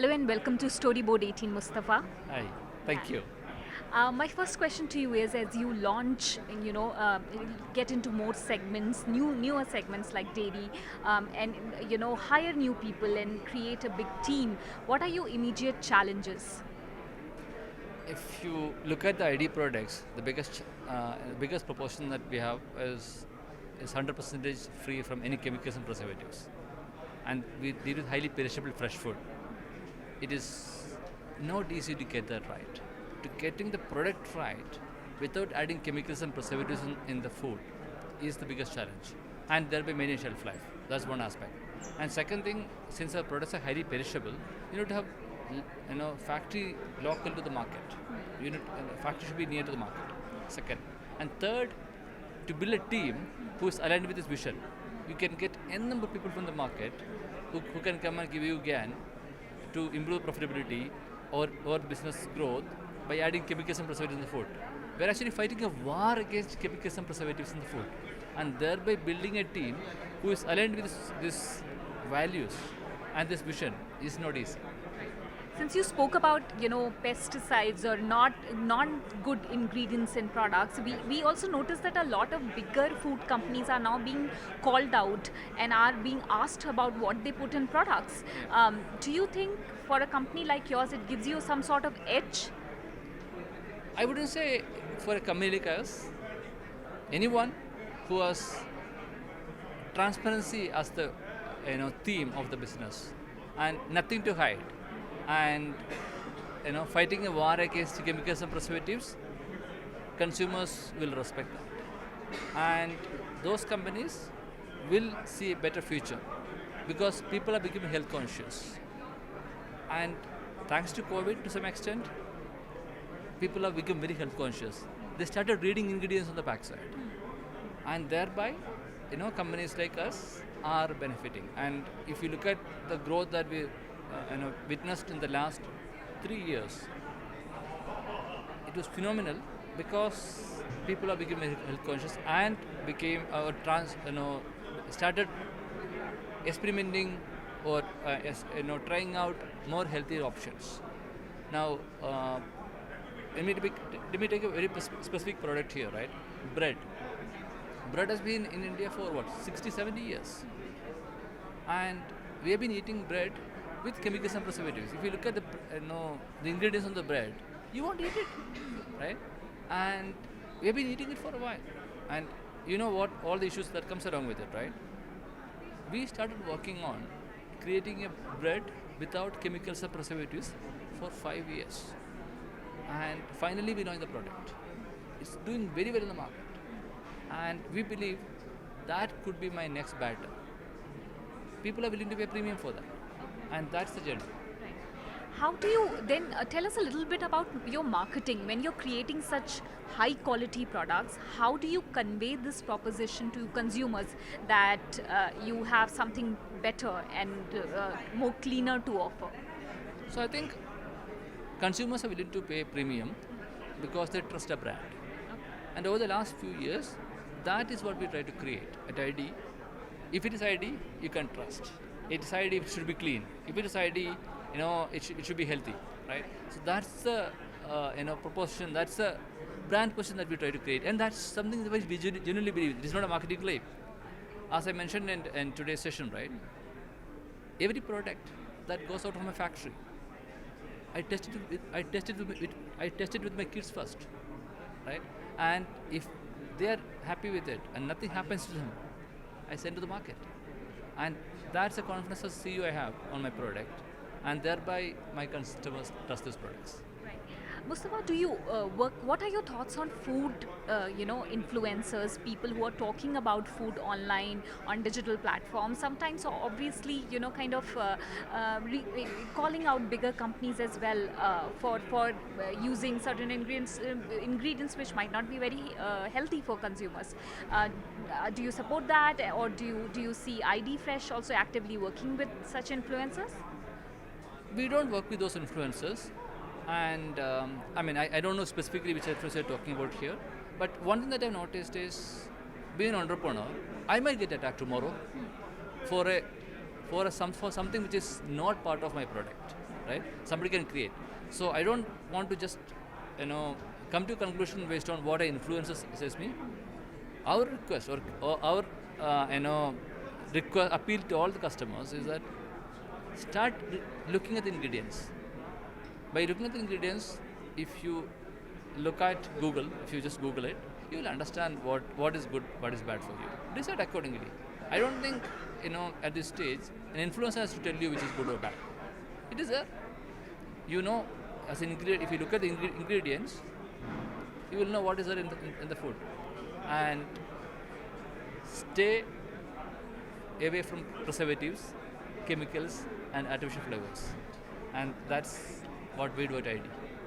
Hello and welcome to Storyboard18, Musthafa. Hi, thank you. My first question to you is, as you launch, get into more segments, newer segments like dairy, and hire new people and create a big team. What are your immediate challenges? If you look at the ID products, the biggest proportion that we have is 100% free from any chemicals and preservatives, and we deal with highly perishable fresh food. It is not easy to get that right. To getting the product right without adding chemicals and preservatives in the food is the biggest challenge, and there will be many shelf life. That's one aspect. And second thing, since our products are highly perishable, you need to have factory local to the market. Factory should be near to the market. Second, and third, to build a team who is aligned with this vision. You can get n number of people from the market who can come and give you GAN to improve profitability or business growth by adding chemicals and preservatives in the food. We're actually fighting a war against chemicals and preservatives in the food, and thereby building a team who is aligned with this values and this vision is not easy. Since you spoke about pesticides or not good ingredients in products, we also noticed that a lot of bigger food companies are now being called out and are being asked about what they put in products. Do you think for a company like yours it gives you some sort of edge? I wouldn't say for a company like us, anyone who has transparency as the theme of the business and nothing to hide, and fighting a war against chemicals and preservatives, consumers will respect that, and those companies will see a better future because people are becoming health conscious, and thanks to COVID to some extent, people have become very health conscious. They started reading ingredients on the backside, and thereby, companies like us are benefiting. And if you look at the growth that we, witnessed in the last 3 years, it was phenomenal because people are becoming health conscious and became started experimenting or trying out more healthier options. Now, let me take a very specific product here, right? Bread. Bread has been in India for what, 60, 70 years. And we have been eating bread with chemicals and preservatives. If you look at the ingredients on the bread, you won't eat it, right? And we have been eating it for a while. And you know what, all the issues that comes along with it, right? We started working on creating a bread without chemicals and preservatives for 5 years. And finally we launched the product. It's doing very well in the market, and we believe that could be my next battle. People are willing to pay premium for that, and that's the journey. How do you then tell us a little bit about your marketing when you're creating such high quality products? How do you convey this proposition to consumers that you have something better and more cleaner to offer? So I think consumers are willing to pay premium because they trust a brand. And over the last few years, that is what we try to create at ID. If it is ID, you can trust. It is ID, it should be clean. If it is ID, it should be healthy, right? So that's the proposition. That's the brand position that we try to create, and that's something that we genuinely believe. It is not a marketing claim. As I mentioned in today's session, right? Every product that goes out from a factory, I tested with my kids first, right? And if they are happy with it and nothing happens to them, I send to the market. And that's the confidence as CEO I have on my product, and thereby my customers trust these products. Mustafa, do you work? What are your thoughts on food? Influencers, people who are talking about food online on digital platforms. Sometimes, obviously, calling out bigger companies as well for using certain ingredients which might not be very healthy for consumers. Do you support that, or do you see ID Fresh also actively working with such influencers? We don't work with those influencers, and I don't know specifically which influencer you're talking about here, but one thing that I've noticed is, being an entrepreneur, I might get attacked tomorrow for something which is not part of my product, right? Somebody can create. So I don't want to just, come to a conclusion based on what an influencer says me. Our request or our, appeal to all the customers is that start looking at the ingredients. By looking at the ingredients, if you look at Google, if you just Google it, you will understand what is good, what is bad for you. Decide accordingly. I don't think, at this stage, an influencer has to tell you which is good or bad. It is a, you know, as an ingredient, if you look at the ingredients, you will know what is there in the food. And stay away from preservatives, chemicals, and artificial flavors. And that's what we do at ID.